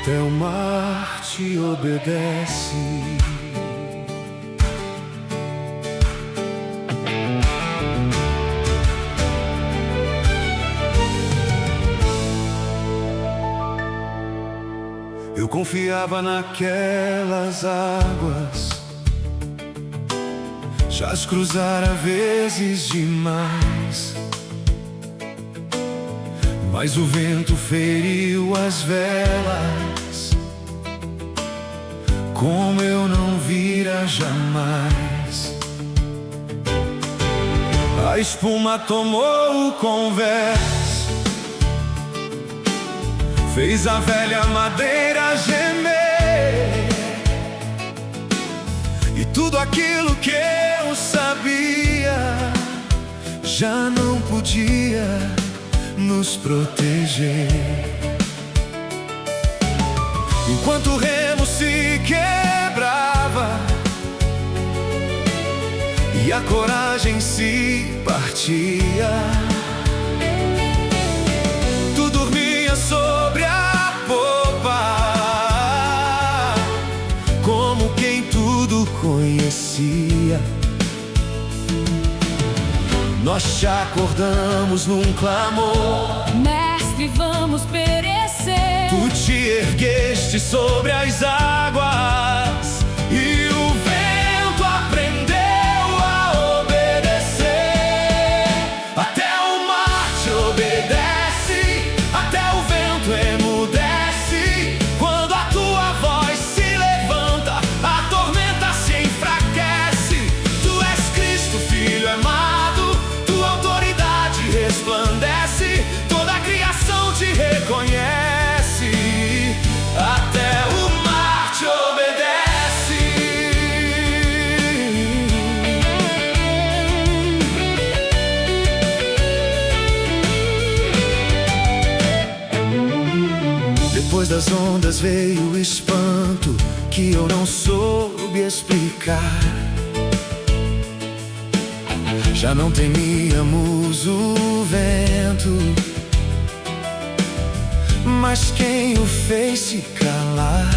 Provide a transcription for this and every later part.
até o mar te obedece. Eu confiava naquelas águas, já as cruzara vezes demais, mas o vento feriu as velas, como eu não vira jamais. A espuma tomou o convés, fez a velha madeira gemer, e tudo aquilo que eu sabia já não podia nos proteger. Enquanto o remo se quebrava e a coragem se partia, tu dormia sobre a popa, como quem tudo conhecia. Nós te acordamos num clamor: mestre, vamos perecer. Tu te ergueste sobre as águas e o vento aprendeu a obedecer. Até o mar te obedece, até o vento emudece. Quando a tua voz se levanta, a tormenta se enfraquece. Tu és Cristo, Filho amado, tua autoridade resplandece. Toda a criação te reconhece. Até o mar te obedece. Depois das ondas veio o espanto que eu não soube explicar. Já não temíamos o vento, mas quem o fez se calar?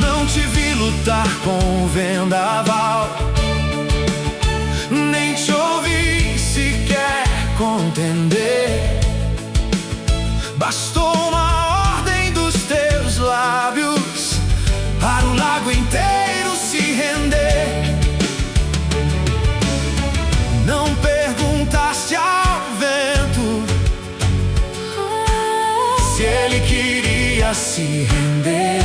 Não te vi lutar com o vendaval, nem te ouvi sequer contender. Bastou uma ordem dos teus lábios para o lago inteiro se render. Não perguntaste ao vento se ele queria se render.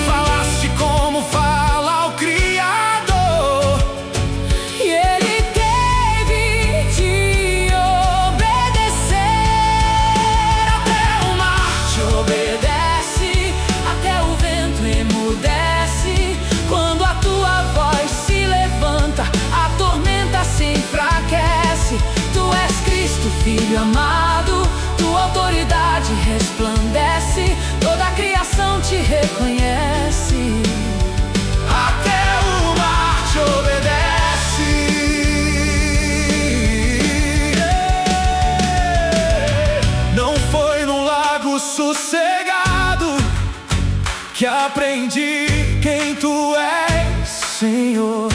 Falaste como fala o Criador, E ele teve de obedecer. até o mar te Obedece, até o vento emudece. Quando a tua voz se levanta, a tormenta se enfraquece. Tu és Cristo, Filho amado, tua autoridade resplandece. Toda a criação te reconhece. Até o mar te obedece. Não foi num lago sossegado que aprendi quem tu és, Senhor.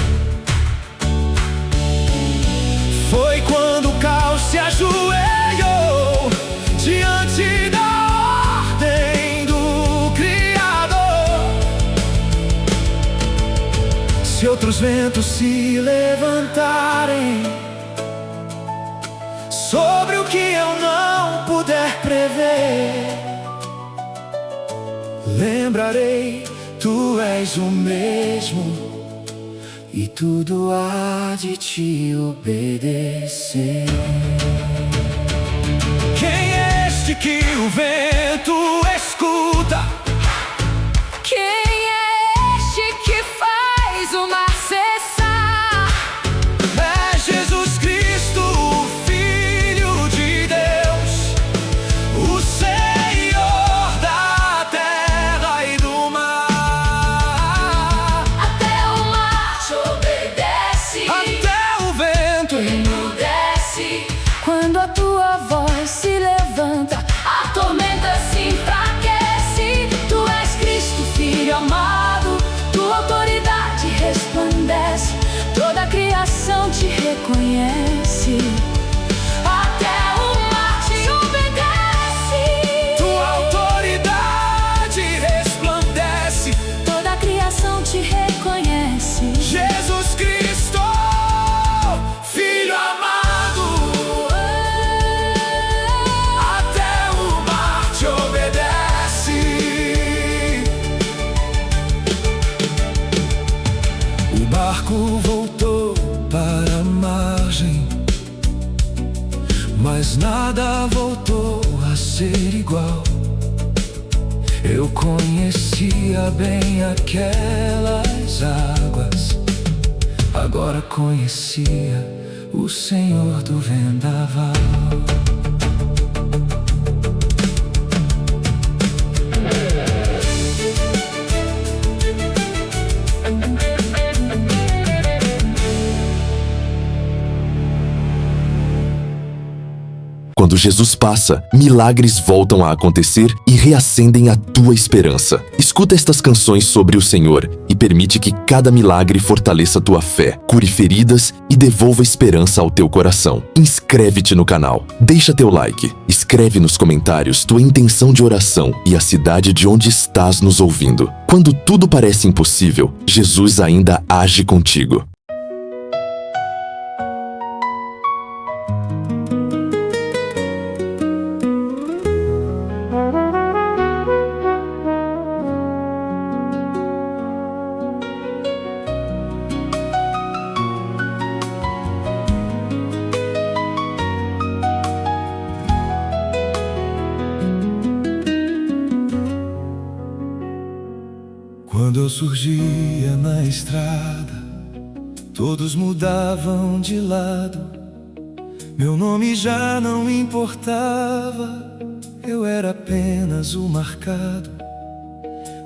Foi quando o caos se ajoelhou diante da ordem do Criador. Se outros ventos se levantarem sobre o que eu não puder prever, lembrarei, tu és o mesmo e tudo há de te obedecer. Quem é este que o vento escuta? Quem é este que faz o mar cessar? É Jesus Cristo, o Filho de Deus, o Senhor da terra e do mar. Até o mar te obedece, Até o vento emudece. Quando a tua voz se levanta, a Filho amado, tua autoridade resplandece, toda a criação te reconhece. Até o mar te obedece. Tua autoridade resplandece, Toda a criação te reconhece. Jesus Cristo, Filho amado, até o mar te obedece. O barco voltou para a margem, mas nada voltou a ser igual. Eu conhecia bem aquelas águas, agora conhecia o Senhor do vendaval. Quando Jesus passa, milagres voltam a acontecer e reacendem a tua esperança. Escuta estas canções sobre o Senhor e permite que cada milagre fortaleça tua fé, cure feridas e devolva esperança ao teu coração. Inscreve-te no canal, deixa teu like, escreve nos comentários tua intenção de oração e a cidade de onde estás nos ouvindo. Quando tudo parece impossível, Jesus ainda age contigo. Quando eu surgia na estrada, todos mudavam de lado. Meu nome já não importava, eu era apenas o marcado.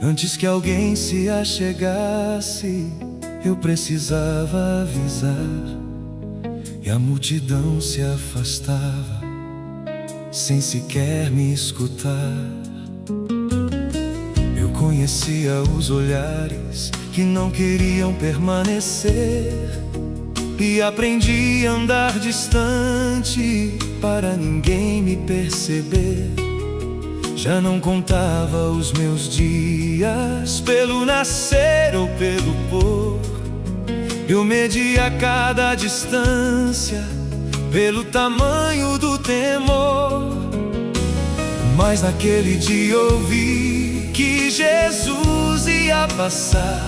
Antes que alguém se achegasse, eu precisava avisar. E a multidão se afastava, sem sequer me escutar. Conhecia os olhares que não queriam permanecer, e aprendi a andar distante para ninguém me perceber. Já não contava os meus dias pelo nascer ou pelo pôr. Eu media cada distância pelo tamanho do temor. Mas naquele dia ouvi que Jesus ia passar.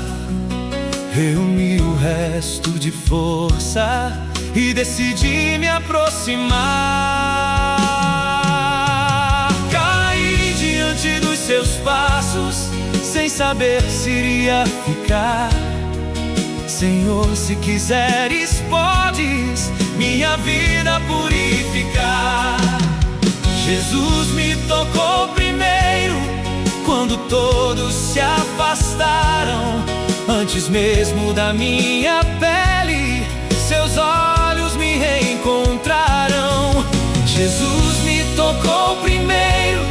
Reuni o resto de força e decidi me aproximar. Caí diante dos seus passos, sem saber se iria ficar. Senhor, se quiseres, podes minha vida purificar. Jesus me tocou primeiro, quando todos se afastaram. Antes mesmo da minha pele, seus olhos me reencontraram. Jesus me tocou primeiro,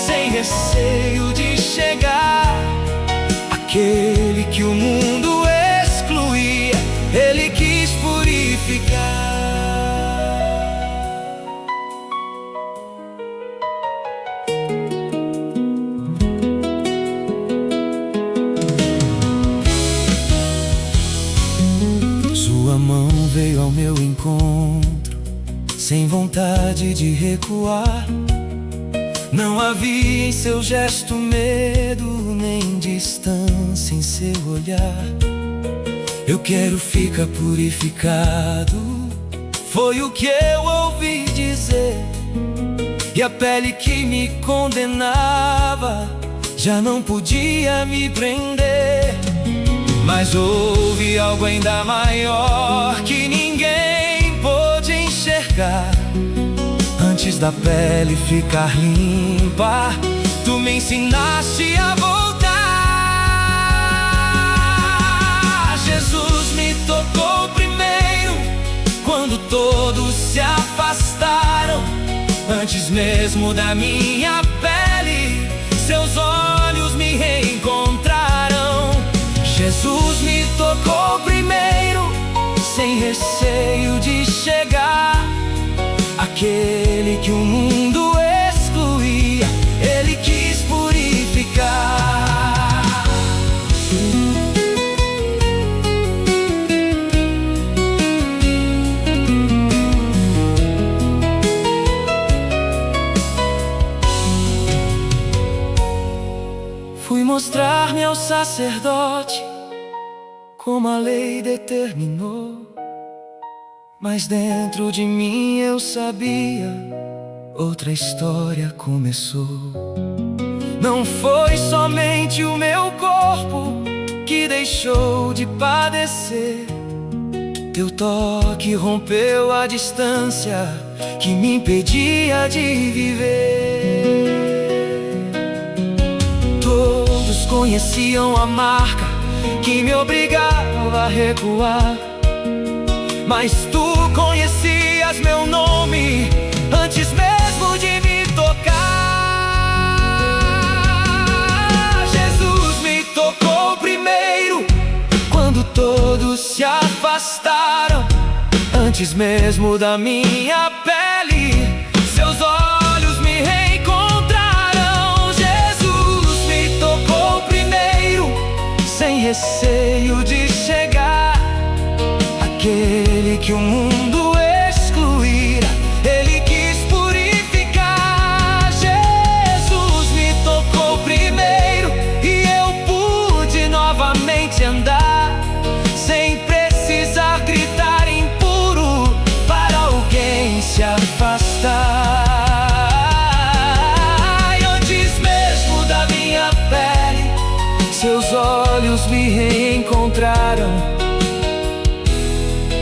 sem receio de chegar. Aquele que o mundo excluía, Ele quis purificar. Sua mão veio ao meu encontro, sem vontade de recuar. Não havia em seu gesto medo, nem distância em seu olhar. Eu quero ficar purificado, foi o que eu ouvi dizer. E a pele que me condenava já não podia me prender. Mas houve algo ainda maior que ninguém pôde enxergar. Antes da pele ficar limpa, tu me ensinaste a voltar. Jesus me tocou primeiro, quando todos se afastaram. Antes mesmo da minha pele, seus olhos me reencontraram. Fui mostrar-me ao sacerdote como a lei determinou, mas dentro de mim eu sabia, outra história começou. Não foi somente o meu corpo que deixou de padecer. Teu toque rompeu a distância que me impedia de viver. Todos conheciam a marca que me obrigava a recuar, mas tu conhecias meu nome antes mesmo de me tocar. Jesus me tocou primeiro, quando todos se afastaram. Antes mesmo da minha pele, seus olhos me reencontraram. Jesus me tocou primeiro, sem receio de chegar. Aquele que o mundo excluíra, Ele quis purificar. Jesus me tocou primeiro e eu pude novamente andar, sem precisar gritar impuro para alguém se afastar. E antes mesmo da minha pele, seus olhos me reencontraram.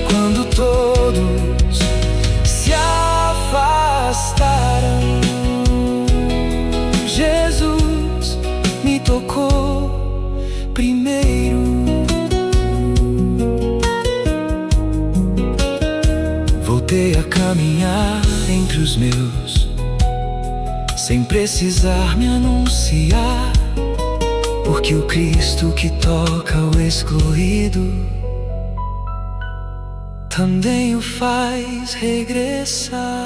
Quando todos se afastaram, Jesus me tocou primeiro. Voltei a caminhar entre os meus, sem precisar me anunciar, porque o Cristo que toca o excluído também o faz regressar.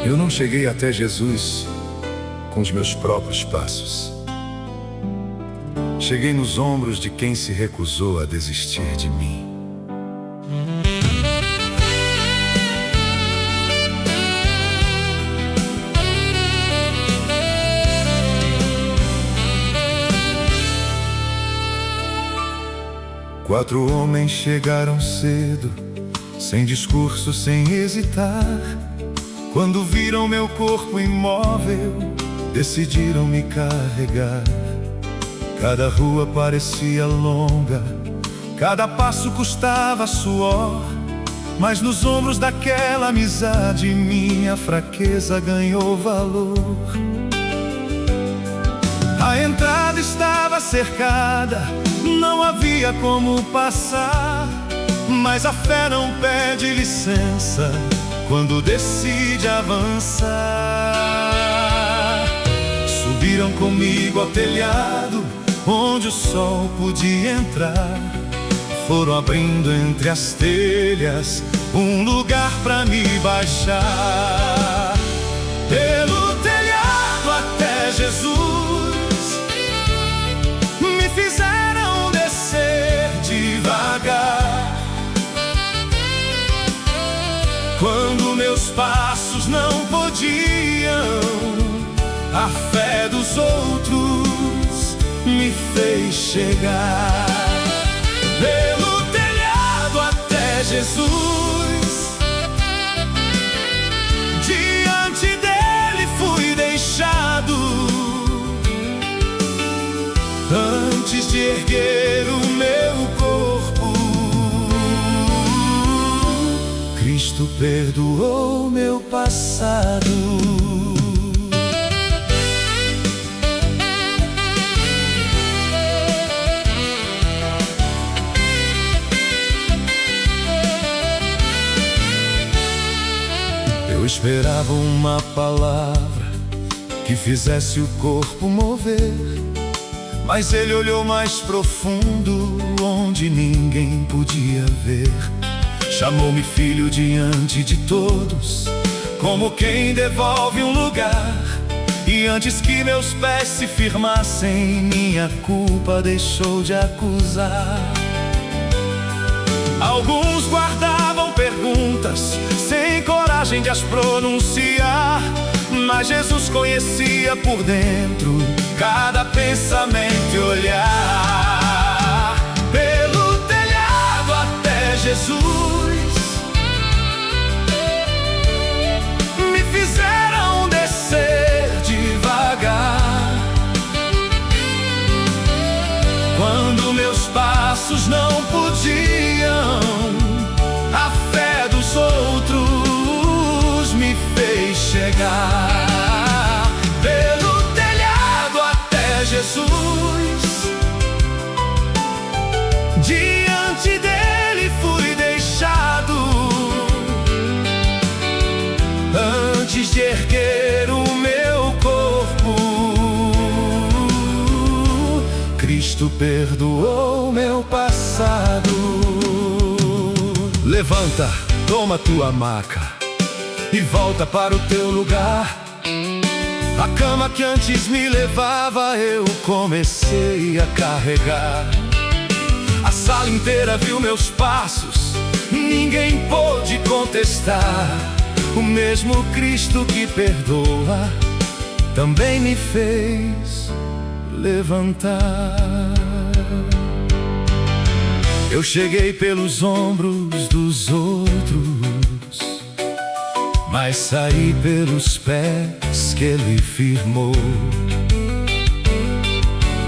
Eu não cheguei até Jesus com os meus próprios passos. Cheguei nos ombros de quem se recusou a desistir de mim. Quatro homens chegaram cedo, sem discurso, sem hesitar. Quando viram meu corpo imóvel, decidiram me carregar. Cada rua parecia longa, cada passo custava suor, mas nos ombros daquela amizade minha fraqueza ganhou valor. A entrada estava cercada, não havia como passar, mas a fé não pede licença quando decide avançar. Subiram comigo ao telhado, onde o sol podia entrar. Foram abrindo entre as telhas um lugar pra me baixar. Pelo telhado até Jesus me fizeram descer devagar. Quando meus passos não podiam, a fé dos outros me fez chegar. Pelo telhado até Jesus, diante dele fui deixado. Antes de erguer o meu corpo, Cristo perdoou meu passado. Eu esperava uma palavra que fizesse o corpo mover. Mas ele olhou mais profundo, onde ninguém podia ver. Chamou-me filho diante de todos, como quem devolve um lugar. E antes que meus pés se firmassem, minha culpa deixou de acusar. Alguns guardavam perguntas, sem coragem de as pronunciar, mas Jesus conhecia por dentro cada pensamento e olhar. Pelo telhado até Jesus me fizeram descer devagar. Quando meus passos não podiam, a fé dos outros me fez chegar. Pelo telhado até Jesus, diante dele fui deixado. Antes de erguer o meu corpo, Cristo perdoou meu passado. Levanta, toma tua maca e volta para o teu lugar. A cama que antes me levava eu comecei a carregar. A sala inteira viu meus passos, ninguém pôde contestar. O mesmo Cristo que perdoa também me fez levantar. Eu cheguei pelos ombros dos outros, mas saí pelos pés que ele firmou.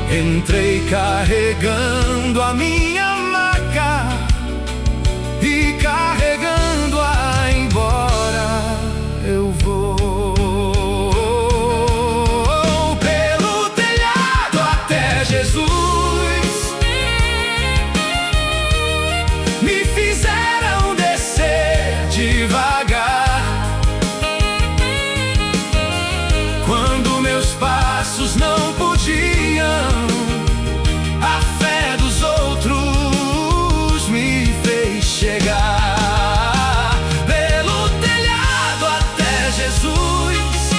Entrei carregando a minha maca e carregando-a embora eu vou. Pelo telhado até Jesus me fizeram descer devagar. Quando meus passos não podiam, a fé dos outros me fez chegar. Pelo telhado até Jesus,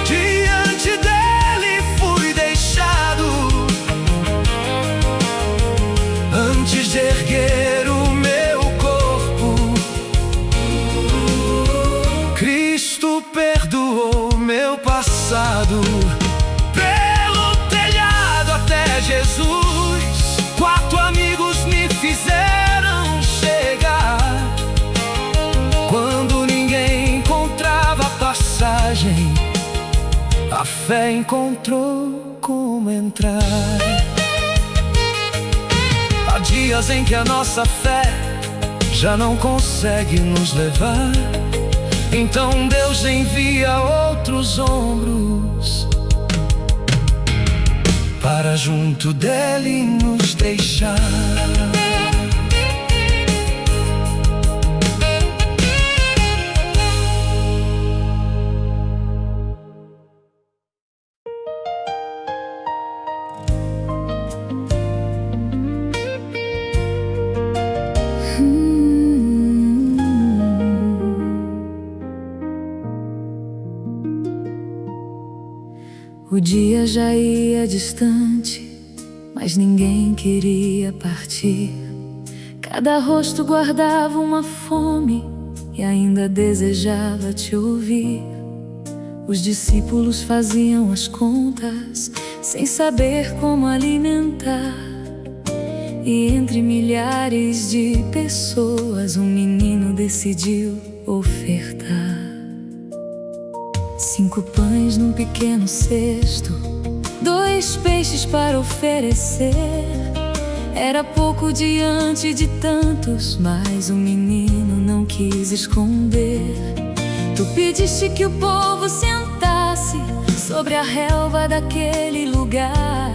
diante dele fui deixado. Antes de erguer o meu corpo, Cristo perdoou meu passado. Pelo telhado até Jesus, 4 amigos me fizeram chegar. Quando ninguém encontrava passagem, a fé encontrou como entrar. Há dias em que a nossa fé já não consegue nos levar, então Deus envia outros ombros para junto dele nos deixar. O dia já ia distante, mas ninguém queria partir. Cada rosto guardava uma fome e ainda desejava te ouvir. Os discípulos faziam as contas sem saber como alimentar. E entre milhares de pessoas, um menino decidiu ofertar 5 pães num pequeno cesto, 2 peixes para oferecer. Era pouco diante de tantos, mas o menino não quis esconder. Tu pediste que o povo sentasse sobre a relva daquele lugar.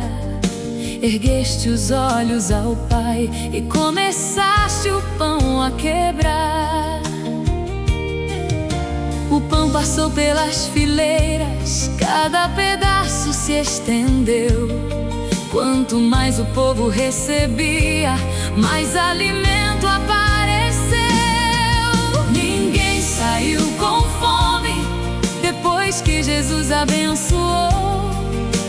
Ergueste os olhos ao Pai e começaste o pão a quebrar. O pão pão passou pelas fileiras, cada pedaço se estendeu. Quanto mais o povo recebia, mais alimento apareceu. Ninguém saiu com fome depois que Jesus abençoou.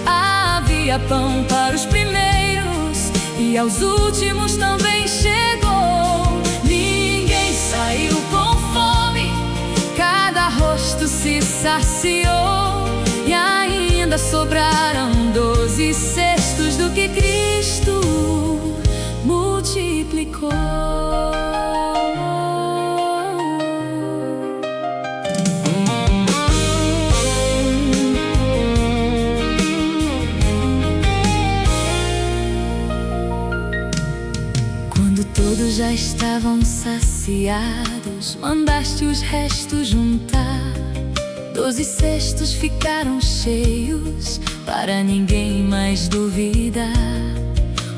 Havia pão para os primeiros e aos últimos também chegou. Ninguém saiu com fome, cada rosto se saciou. E ainda sobraram 12 cestos do que Cristo multiplicou. Quando todos já estavam saciados, mandaste os restos juntar. 12 cestos ficaram cheios, para ninguém mais duvidar.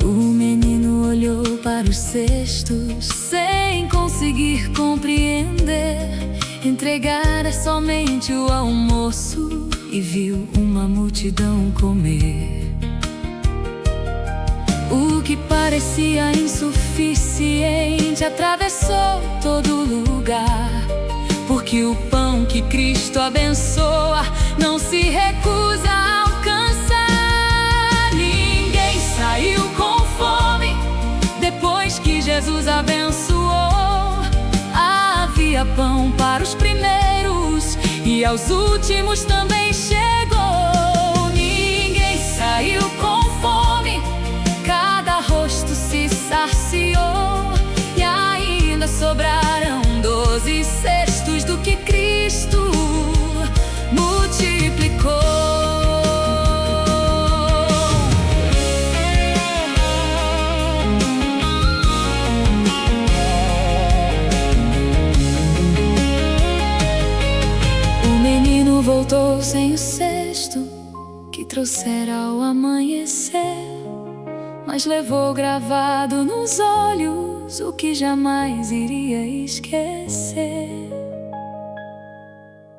O menino olhou para os cestos, sem conseguir compreender. Entregara somente o almoço e viu uma multidão comer. O que parecia insuficiente atravessou todo lugar, porque o pão que Cristo abençoa não se recusa a alcançar. Ninguém saiu com fome depois que Jesus abençoou. Havia pão para os primeiros e aos últimos também chegou. Ninguém saiu com fome, cada rosto se saciou. E ainda sobraram 12 cestos do que Cristo multiplicou. O menino voltou sem o cesto que trouxera ao amanhecer, mas levou gravado nos olhos o que jamais iria esquecer.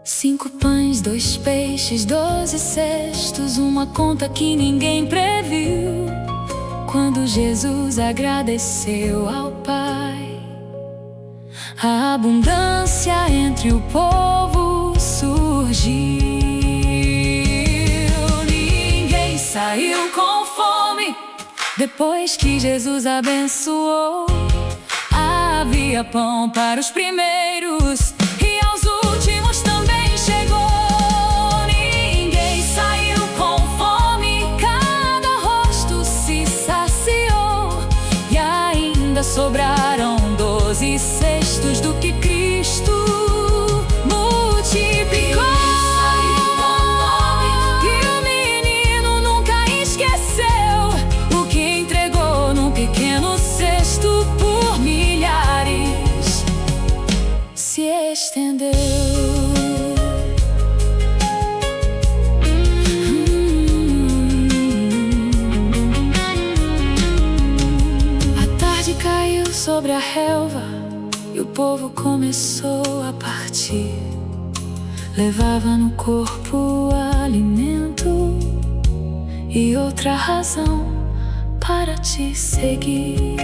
5 pães, 2 peixes, 12 cestos, uma conta que ninguém previu. Quando Jesus agradeceu ao Pai, a abundância entre o povo surgiu. Ninguém saiu com fome depois que Jesus abençoou. Havia pão para os primeiros e aos últimos também chegou. Ninguém saiu com fome, cada rosto se saciou. E ainda sobraram 12 cestos do que Cristo multiplicou. Pequeno cesto por milhares se estendeu. A tarde caiu sobre a relva e o povo começou a partir. Levava no corpo alimento e outra razão para te seguir.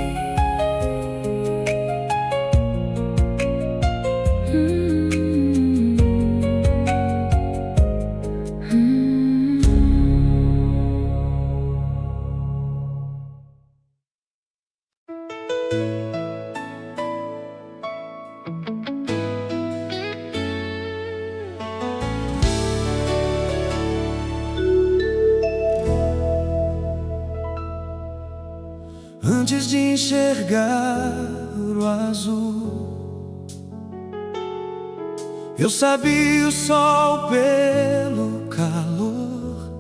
Antes de enxergar o azul, eu sabia o sol pelo calor.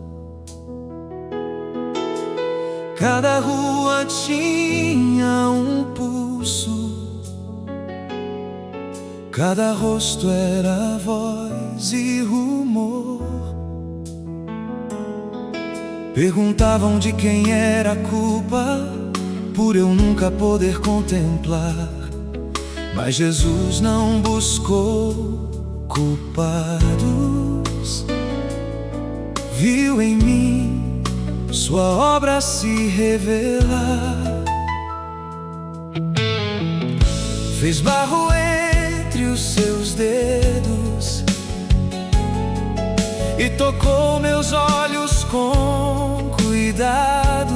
Cada rua tinha um pulso, cada rosto era voz e rumor. Perguntavam de quem era a culpa por eu nunca poder contemplar, mas Jesus não buscou culpados, viu em mim sua obra se revelar. Fez barro entre os seus dedos e tocou meus olhos com cuidado.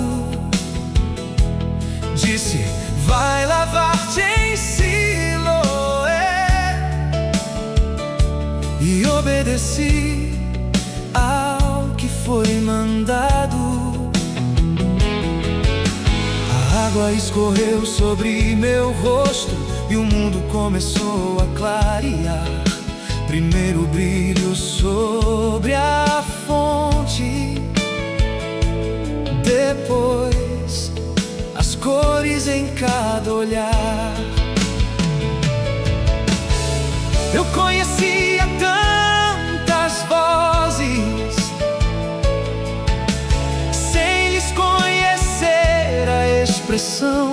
Disse: vai lavar-te em Siloé. E obedeci ao que foi mandado. A água escorreu sobre meu rosto e o mundo começou a clarear. Primeiro o brilho sobre a fonte, depois as cores em cada olhar. Eu conhecia tantas vozes sem lhes conhecer a expressão.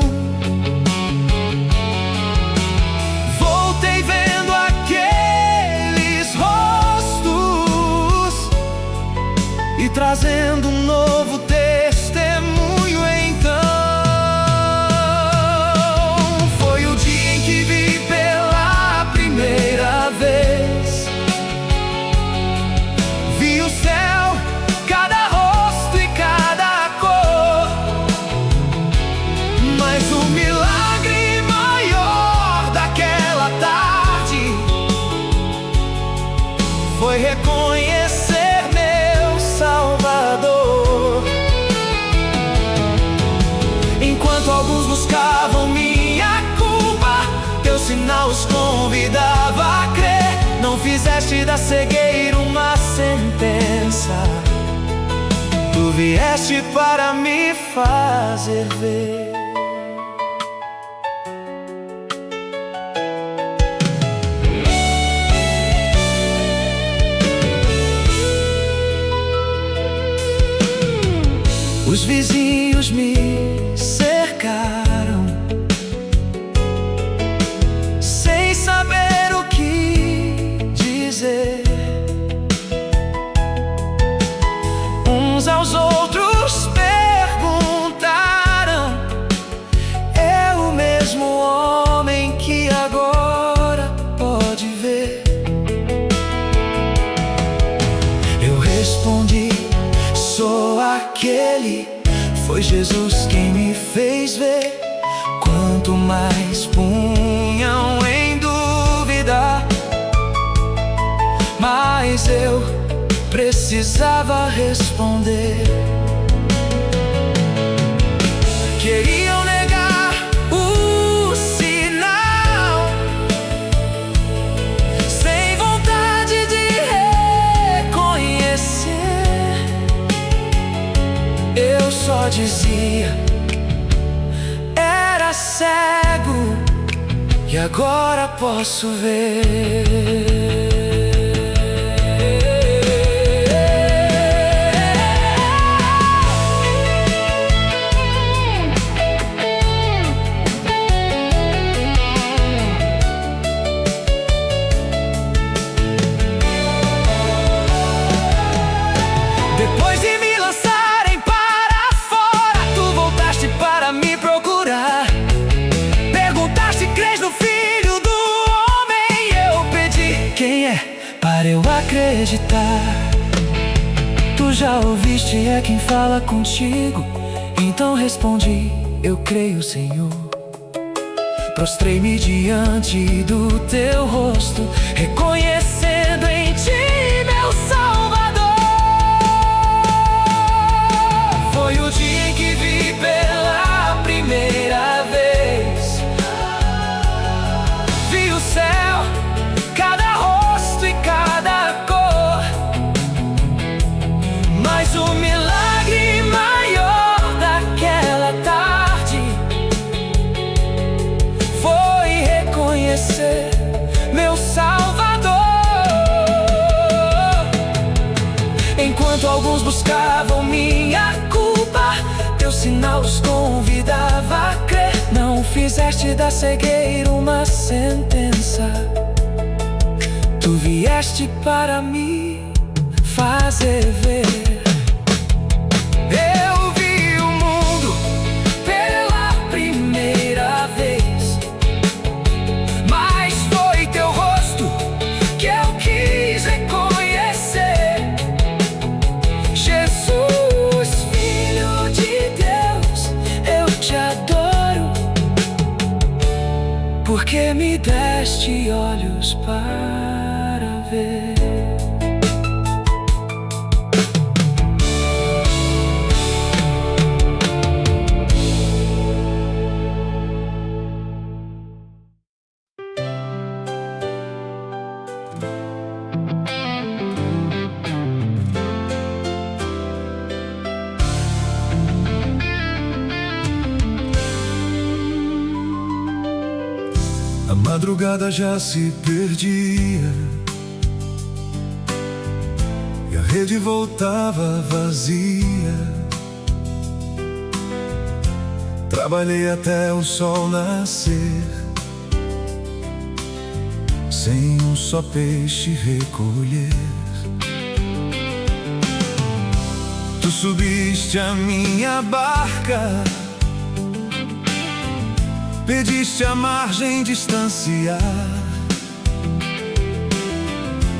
Voltei vendo aqueles rostos e trazendo um novo testemunho. Então foi o dia em que vi pela primeira vez. Vi o céu, cada rosto e cada cor. Mas o milagre maior daquela tarde foi reconhecer meu Salvador. Enquanto alguns buscavam minha culpa, teu sinal os convidava a crer. Não fizeste da cegueira uma sentença, tu vieste para me fazer ver. Os vizinhos me cercaram, sem saber o que dizer. Uns aos outros perguntaram: é o mesmo homem que agora pode ver? Eu respondi: sou aquele. Foi Jesus quem me fez ver. Quanto mais punham em dúvida, mas eu precisava responder. Queriam negar o sinal, sem vontade de reconhecer. Eu só dizia: era cego e agora posso ver. Depois de me lançarem para fora, tu voltaste para me procurar. Perguntaste: crês no Filho do Homem? Eu pedi: quem é? Para eu acreditar. Tu já ouviste, é quem fala contigo. Então respondi: eu creio, Senhor. Prostrei-me diante do teu rosto, reconhecendo em ti meu Salvador. Foi o dia em que vi pela primeira vez. Vi o céu, cada rosto e cada cor. Mas o milagre maior daquela tarde foi reconhecer meu Salvador. Enquanto alguns buscavam minha culpa, teu sinal os convidava a crer. Não fizeste da cegueira uma sentença, Tu vieste para me fazer ver. Eu vi o mundo pela primeira vez, mas foi teu rosto que eu quis reconhecer. Jesus, Filho de Deus, eu te adoro, porque me deste olhos para ver. A madrugada já se perdia e a rede voltava vazia. Trabalhei até o sol nascer, sem um só peixe recolher. Tu subiste a minha barca, pediste a margem distanciar,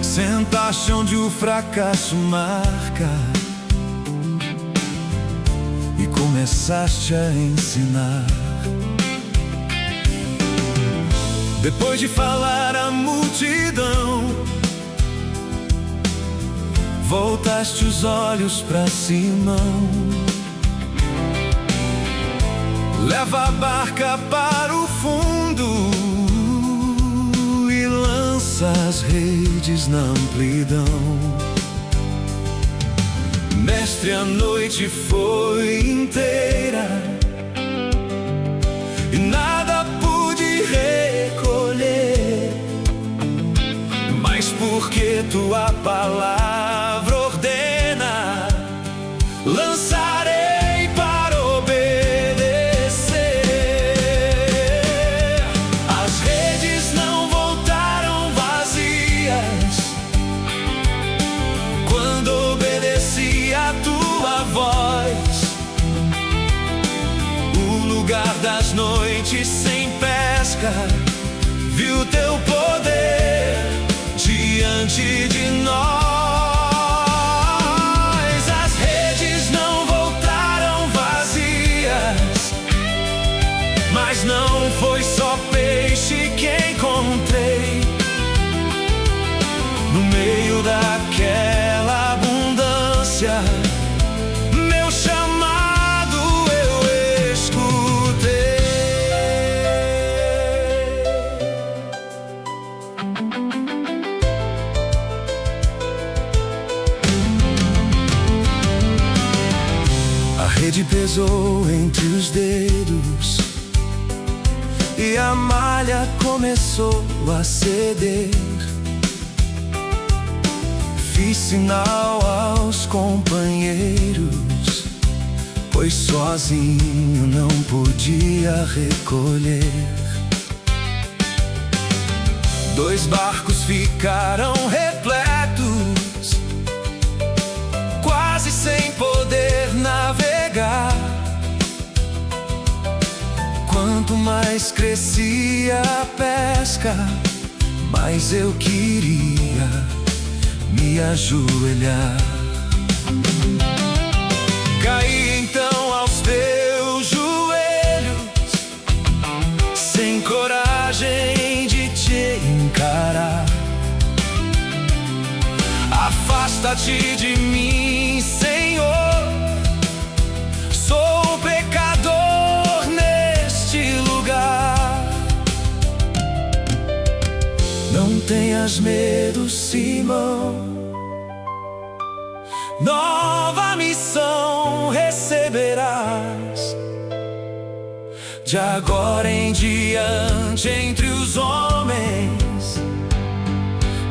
sentaste onde o fracasso marca e começaste a ensinar. Depois de falar à multidão, voltaste os olhos pra Simão. Leva a barca para o fundo e lança as redes na amplidão. Mestre, a noite foi inteira e nada pude recolher, mas porque tua palavra ordena, lançarei para obedecer. As redes não voltaram vazias quando obedeci a tua voz. O lugar das noites sem pesca viu teu poder diante de nós. As redes não voltaram vazias, mas não foi só peixe que encontrei. No meio daquela abundância, meu chamado eu escutei. A rede pesou entre os dedos e a malha começou a ceder. Fiz sinal aos companheiros, pois sozinho não podia recolher. 2 barcos ficaram repletos, quase sem poder navegar. Quanto mais crescia a pesca, mais eu queria me ajoelhar. Caí então aos teus joelhos, sem coragem de te encarar. Afasta-te de mim, Senhor, sou pecador neste lugar. Não tenhas medo, Simão, nova missão receberás. De agora em diante, entre os homens,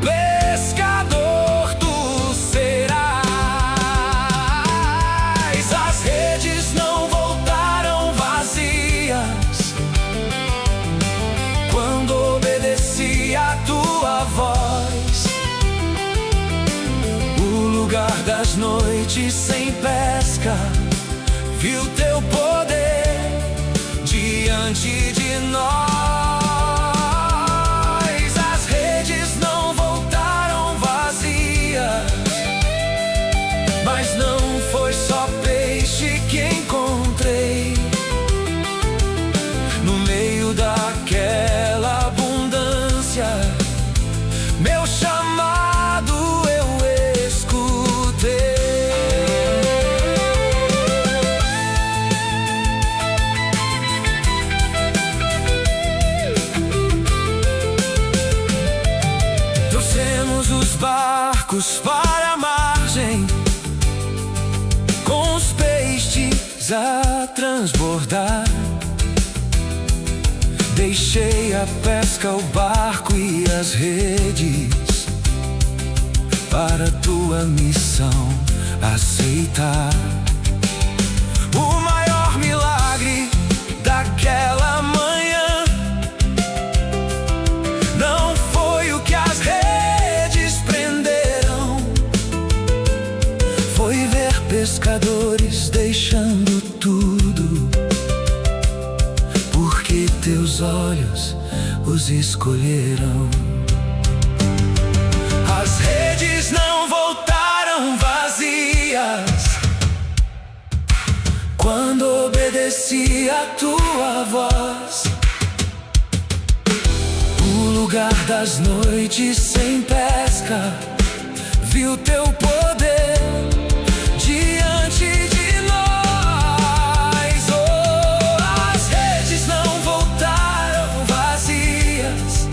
pescador tu serás. As redes não voltaram vazias quando obedeci a tua voz. noites sem pesca, viu teu poder diante de nós. As redes não voltaram vazias, mas não foi só peixe que encontrei. No meio daquela abundância, meu chamado eu escutei. Trouxemos os barcos para a margem, com os peixes a transbordar. Deixei a pesca, o barco e as redes para tua missão aceitar. O maior milagre daquela manhã não foi o que as redes prenderam, foi ver pescadores deixando tudo, porque teus olhos os escolheram. As redes não voltaram vazias quando obedeci a tua voz. O lugar das noites sem pesca, viu teu poder diante de nós. Oh, as redes não voltaram vazias,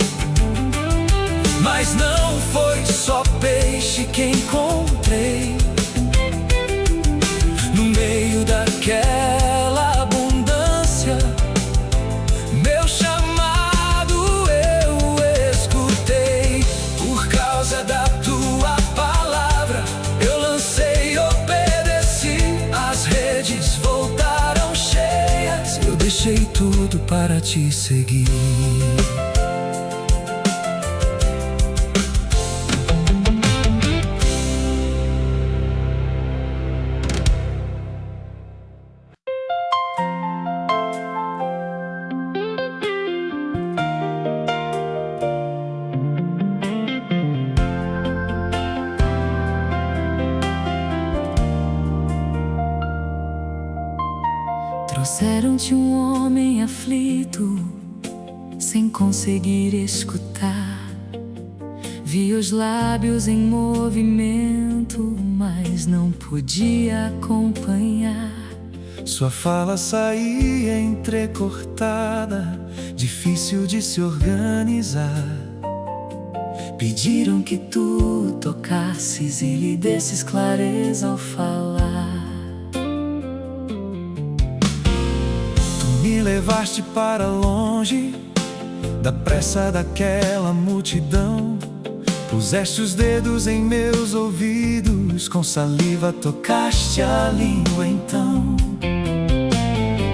mas não foi só peixe que encontrei. No meio daquela abundância, meu chamado eu escutei. Por causa da tua palavra, eu lancei e obedeci. As redes voltaram cheias, eu deixei tudo para te seguir. Trouxeram-te um homem aflito, sem conseguir escutar. Vi os lábios em movimento, mas não podia acompanhar. Sua fala saía entrecortada, difícil de se organizar. Pediram que tu tocasses e lhe desses clareza ao falar. Me levaste para longe da pressa daquela multidão. Puseste os dedos em meus ouvidos, com saliva tocaste a língua então.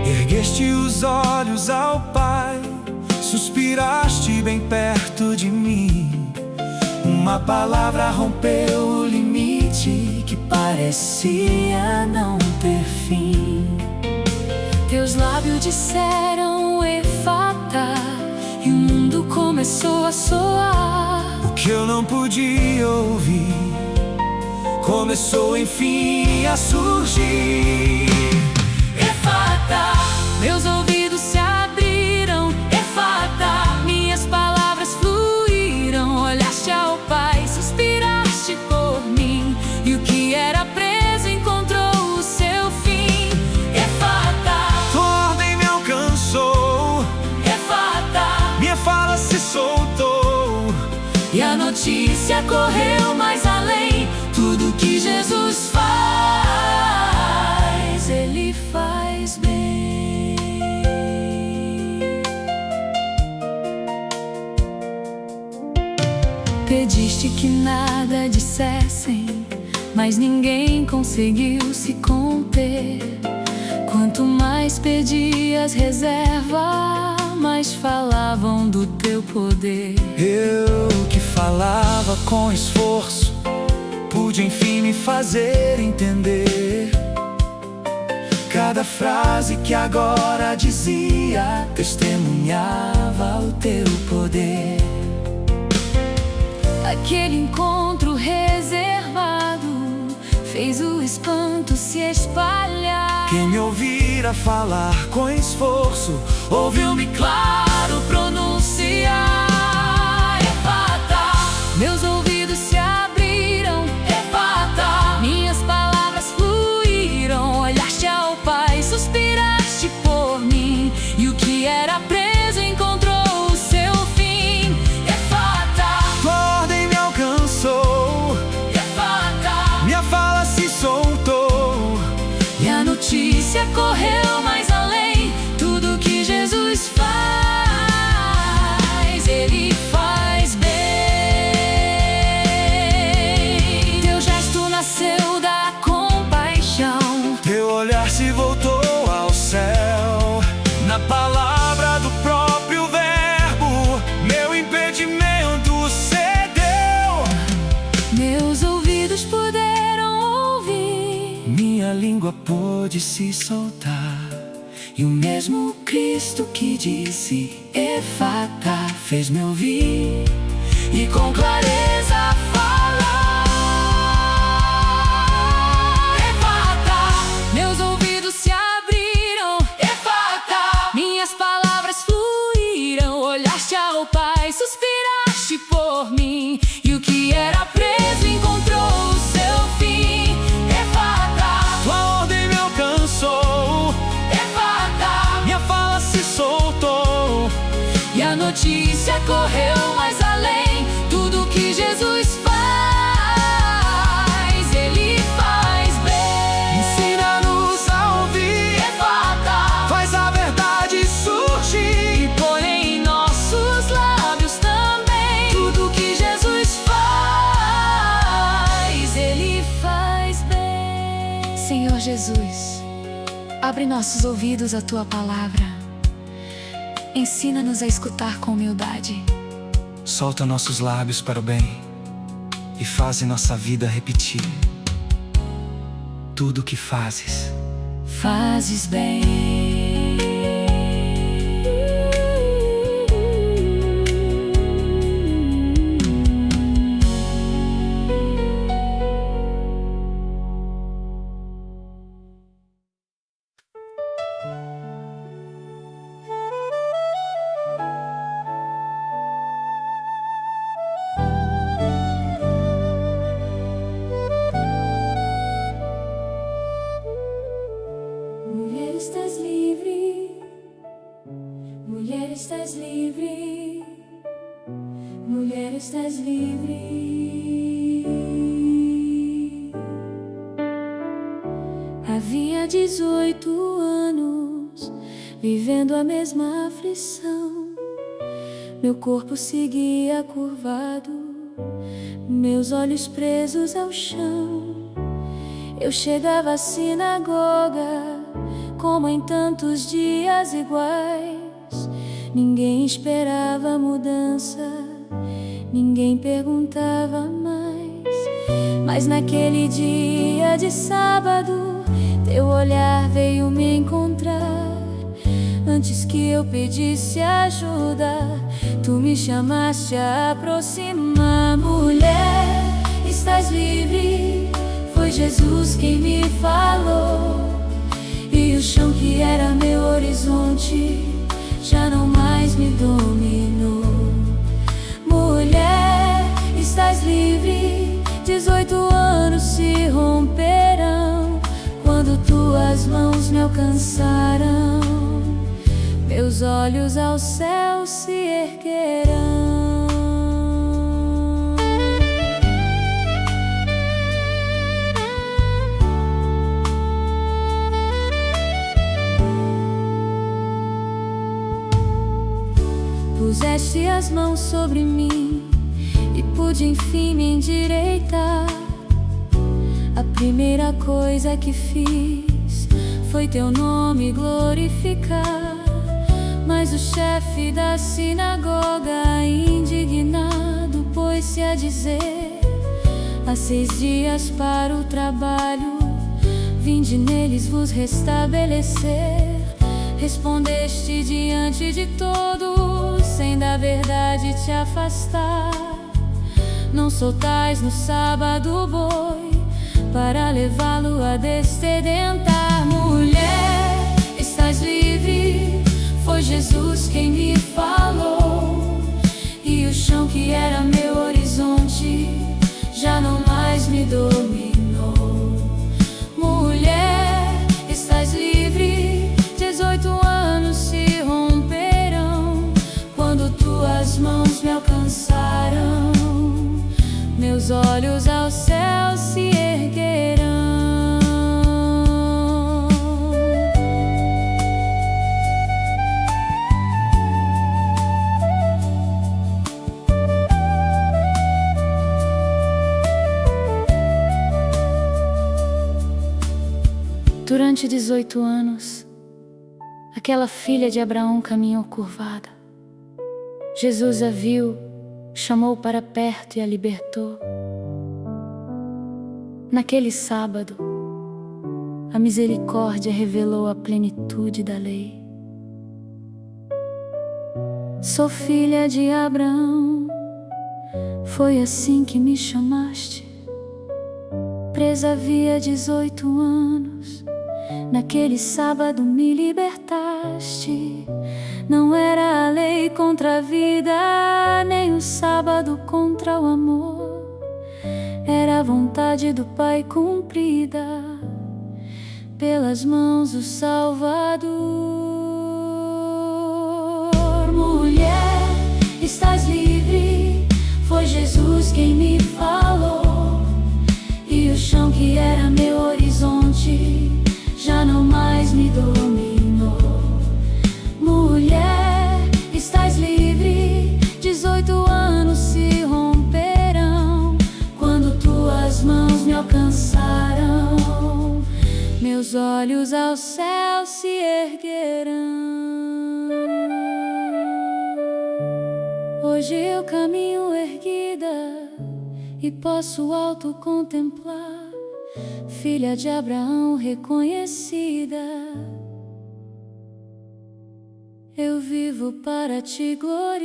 Ergueste os olhos ao Pai, suspiraste bem perto de mim. Uma palavra rompeu o limite que parecia não ter fim. Teus lábios disseram Efata, e o mundo começou a soar. O que eu não podia ouvir começou enfim a surgir. Efata, meus ouvidos se abriram. Efata, minhas palavras fluíram. Olhaste ao Pai, suspiraste por mim, e o que era preso encontrou o seu fim. Efata, Tua ordem me alcançou. Efata, Minha fala se soltou, e a notícia correu mais além. Tudo que Jesus faz, Ele faz bem. Pediste que nada dissessem, mas ninguém conseguiu se conter. Quanto mais pedias reserva, mais falavam do teu poder. eu que falava com esforço, pude enfim me fazer entender. Cada frase que agora dizia testemunhava o teu poder. Aquele encontro reservado fez o espanto se espalhar. Quem me ouvira falar com esforço ouviu-me claro pronunciar: Efata. Meus ouvidos se abriram, Efata. Minhas palavras fluíram. Olhaste ao Pai, suspiraste por mim, e o que era preso encontrou o seu fim. Efata. Tua ordem me alcançou, Efata. minha fala se soltou, E a notícia correu mais além. Tudo que Jesus faz, Ele faz bem. Teu gesto nasceu da compaixão. teu olhar se voltou ao céu. Na palavra do próprio verbo, meu impedimento cedeu. Meus ouvidos puderam ouvir, Minha língua pôde se soltar, e o mesmo Cristo que disse Efata fez-me ouvir e com clareza falar: Efata. Meus ouvidos se abriram, Efata. Minhas palavras fluíram. Olhaste ao Pai, suspiraste por mim, e o que era preso encontrou o seu fim. Efata. Tua ordem me alcançou, Efata. minha fala se soltou, E a notícia correu mais além. Tudo que Jesus faz, Ele faz bem. ensina-nos a ouvir, Efata. faz a verdade surgir. E põe em nossos lábios também. Tudo que Jesus faz, Ele faz bem. Senhor Jesus, abre nossos ouvidos à Tua palavra. Ensina-nos a escutar com humildade. Solta nossos lábios para o bem e faz em nossa vida repetir tudo o que fazes. Fazes bem. Mulher, estás livre. Mulher, estás livre. Mulher, estás livre. Havia 18 anos vivendo a mesma aflição. Meu corpo seguia curvado, meus olhos presos ao chão. Eu chegava à sinagoga como em tantos dias iguais. Ninguém esperava mudança, ninguém perguntava mais. Mas naquele dia de sábado, teu olhar veio me encontrar. Antes que eu pedisse ajuda, tu me chamaste a aproximar. Mulher, estás livre. Foi Jesus quem me falou. E o chão que era meu horizonte já não mais me dominou. Mulher, estás livre. 18 anos se romperão quando tuas mãos me alcançaram. Meus olhos ao céu se erguerão. Puseste as mãos sobre mim e pude enfim me endireitar. A primeira coisa que fiz foi teu nome glorificar. Mas o chefe da sinagoga, indignado, pôs-se a dizer: Há 6 dias para o trabalho, vinde neles vos restabelecer. Respondeste diante de todos, sem da verdade te afastar. Não soltais no sábado o boi, para levá-lo a dessedentar. Mulher, estás livre, foi Jesus quem me falou. E o chão que era meu horizonte já não mais me dominou. Mulher, estás livre, 18 anos se romperão quando tuas mãos me alcançaram. Meus olhos ao céu se erguerão. Durante 18 anos, aquela filha de Abraão caminhou curvada. Jesus a viu, chamou para perto e a libertou. Naquele sábado, a misericórdia revelou a plenitude da lei. Sou filha de Abraão, foi assim que me chamaste. Presa havia 18 anos, naquele sábado me libertaste. Não era a lei contra a vida, nem o sábado contra o amor. Era a vontade do Pai cumprida pelas mãos do Salvador. Mulher, estás livre, foi Jesus quem me falou. E o chão que era meu horizonte já não mais me dominou. Mulher, estás livre, 18 anos se romperão quando tuas mãos me alcançaram. Meus olhos ao céu se erguerão. Hoje eu caminho erguida e posso alto contemplar, filha de Abraão reconhecida. Eu vivo para te glorificar.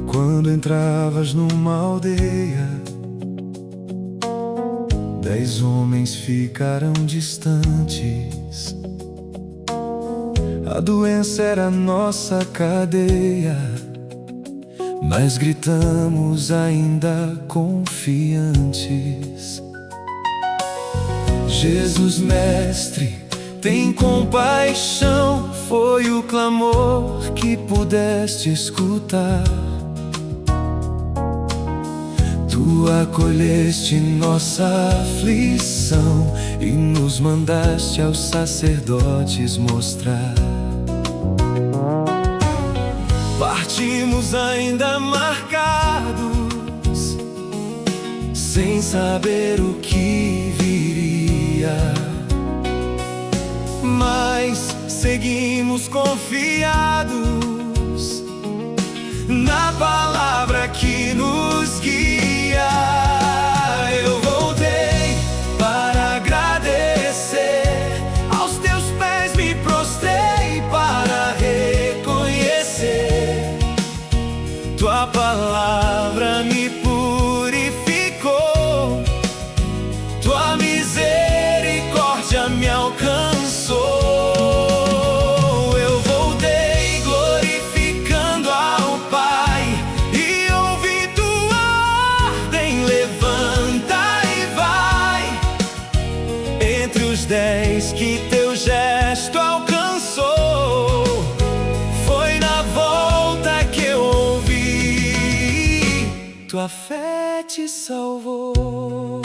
Quando entravas numa aldeia, 10 homens ficaram distantes. A doença era nossa cadeia, mas gritamos ainda confiantes. Jesus Mestre, tem compaixão, foi o clamor que pudeste escutar. Tu acolheste nossa aflição e nos mandaste aos sacerdotes mostrar. Partimos ainda marcados, sem saber o que viria, mas seguimos confiados na palavra que nos guia. Eu voltei para agradecer, aos teus pés me prostrei para reconhecer. Tua palavra me purificou, tua misericórdia me alcançou. Eu vou tua fé te salvou.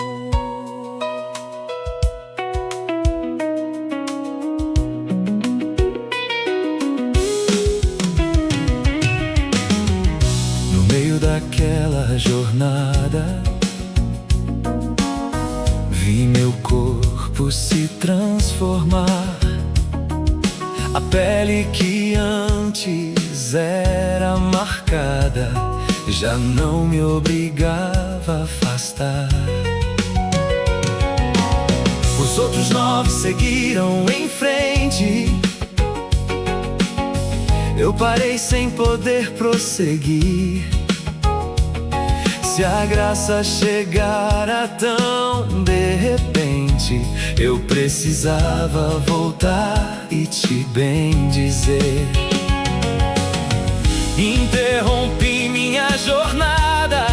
No meio daquela jornada, vi meu corpo se transformar. A pele que antes era marcada já não me obrigava a afastar. Os outros 9 seguiram em frente. Eu parei sem poder prosseguir. Se a graça chegara tão de repente, eu precisava voltar e te bendizer. Interrompi minha jornada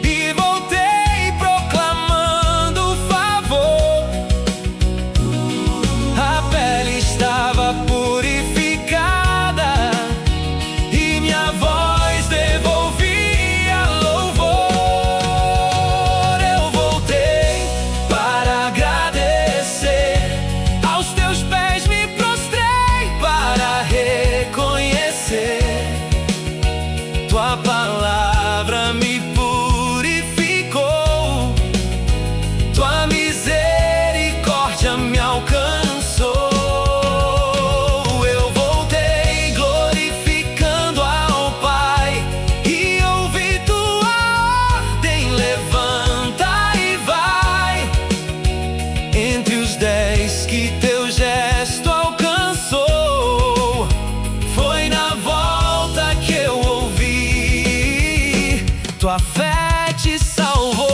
e voltei proclamando favor. A pele estava purificada e minha voz devolvia louvor. Eu voltei para agradecer, aos teus pés me prostrei para reconhecer. Tua palavra me purificou, tua misericórdia me alcançou. Eu voltei glorificando ao Pai e ouvi tua ordem: levanta e vai. Entre os 10 que teu gesto alcançou, foi na volta que eu ouvi: tua fé te salvou.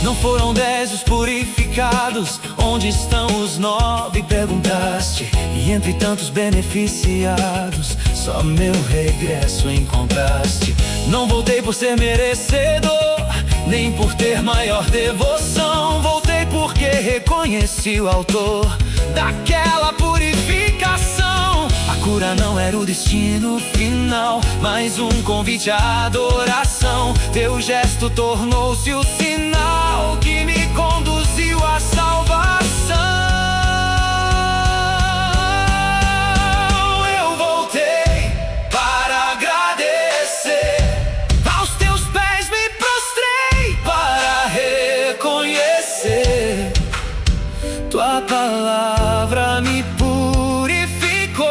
Não foram 10 os purificados, onde estão os 9? Perguntaste, e entre tantos beneficiados, só meu regresso encontraste. Não voltei por ser merecedor, nem por ter maior devoção. Voltei porque reconheci o autor daquela purificação. A cura não era o destino final, mas um convite à adoração. Teu gesto tornou-se o sinal que me conduziu à salvação. Eu voltei para agradecer, aos teus pés me prostrei para reconhecer. Tua palavra me purificou,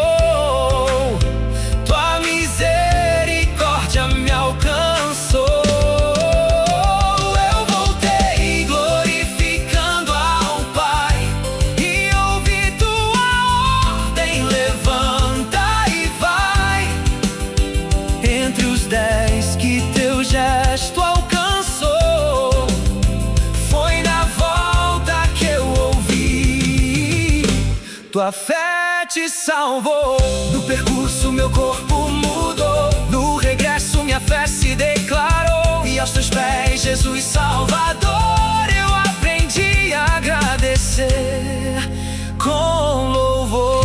tua misericórdia me alcançou. Eu voltei glorificando ao Pai e ouvi tua ordem: levanta e vai. Entre os 10 que teu gesto alcançou, foi na volta que eu ouvi: tua fé te salvou. No percurso meu corpo mudou, no regresso minha fé se declarou. E aos teus pés, Jesus Salvador, eu aprendi a agradecer com louvor.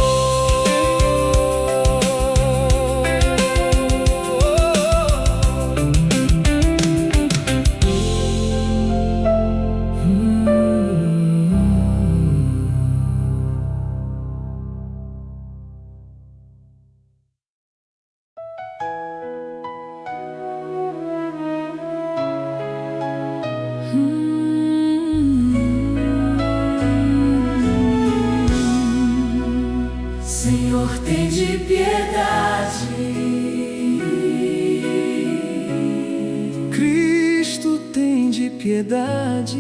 Senhor, tem de piedade. Cristo, tem de piedade.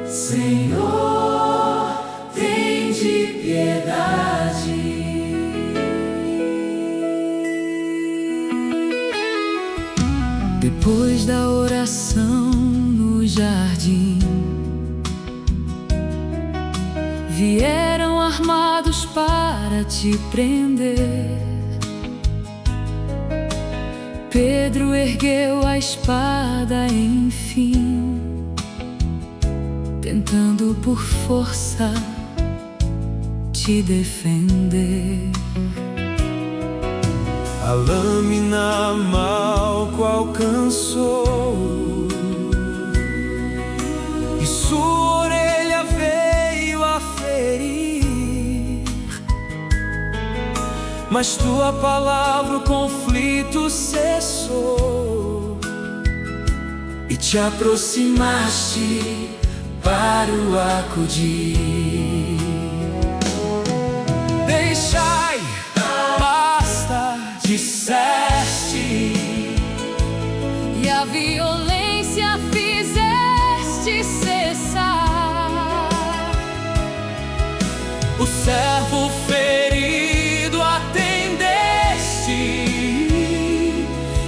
Senhor, tem de piedade. Depois da oração no jardim, vieram armados para te prender. Pedro ergueu a espada, enfim, tentando por força te defender. A lâmina malco alcançou e sua orelha veio a ferir, mas tua palavra o conflito cessou e te aproximaste para o acudir. Deixai, basta, disseste, E a violência fizeste cessar. o servo ferido atendeste,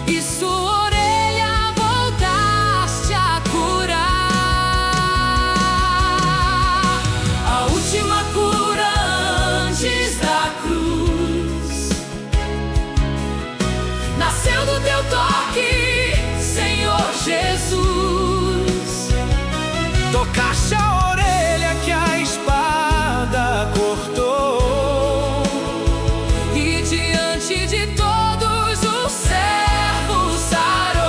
E sua orelha voltaste a curar. a última cura antes da cruz Nasceu do teu toque, Senhor Jesus. tocaste a orelha que a espada cortou, E diante de todos os servos sarou.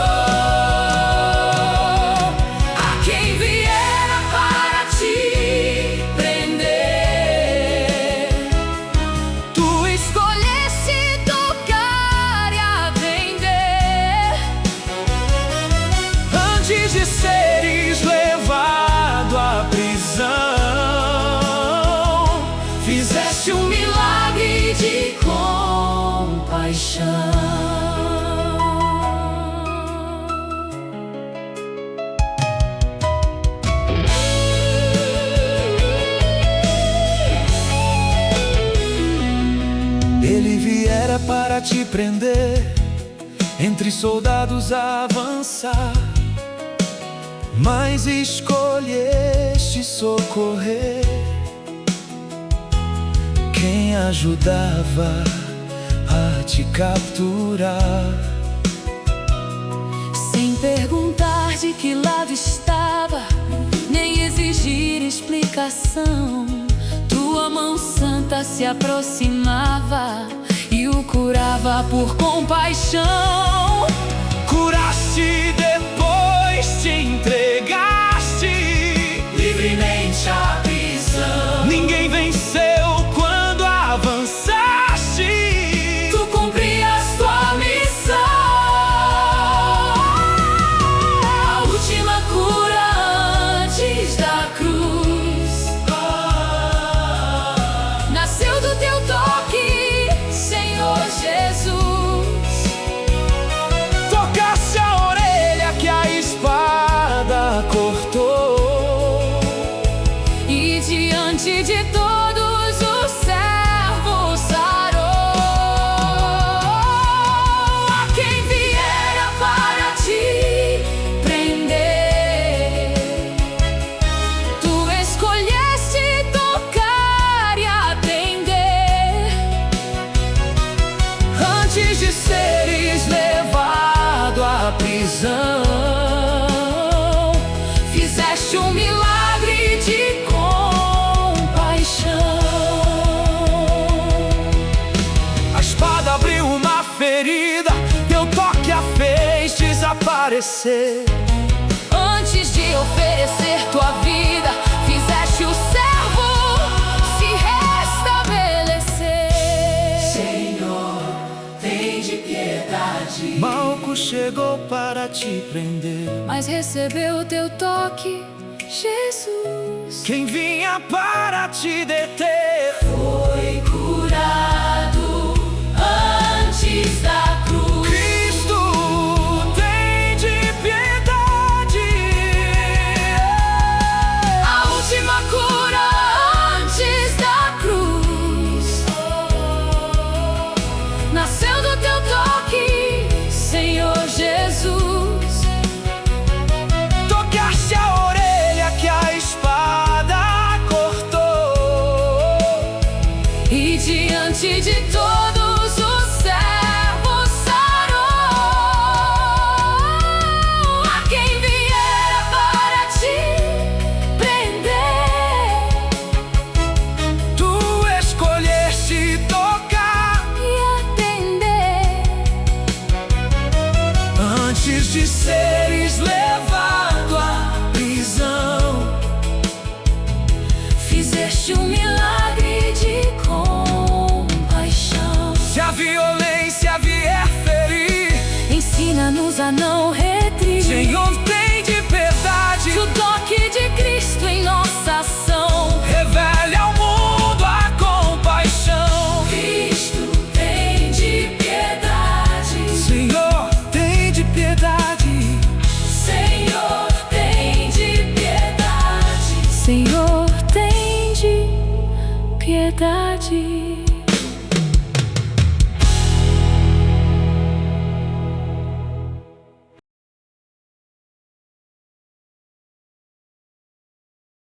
A quem viera para te prender, tu escolheste tocar e atender. antes de seres levado à prisão, fizeste um Milagre de compaixão. Ele viera para te prender, entre soldados avançar, mas escolheste socorrer quem ajudava a te capturar. Sem perguntar de que lado estava, nem exigir explicação, tua mão santa se aproximava e o curava por compaixão. Curaste, depois te entregaste Livremente a prisão, ninguém venceu quando avançaste. tu cumprias tua missão. A última cura antes da cruz nasceu do teu toque, Senhor Jesus. Tocaste a orelha que a espada cortou, E diante de todos os servos sarou. A quem viera para te prender, tu escolheste tocar e atender. antes de seres levado à prisão, Fizeste um milagre de compaixão. a espada abriu uma ferida, teu toque a fez desaparecer. Antes de oferecer tua vida, fizeste o servo se restabelecer. Senhor, tem de piedade. Malco chegou para te prender, Mas recebeu o teu toque, Jesus. quem vinha para te deter Foi curado antes da cruz. Cristo tem de piedade. A última cura antes da cruz nasceu do teu toque, Senhor Jesus. Tocaste a orelha que a espada cortou, E diante de todos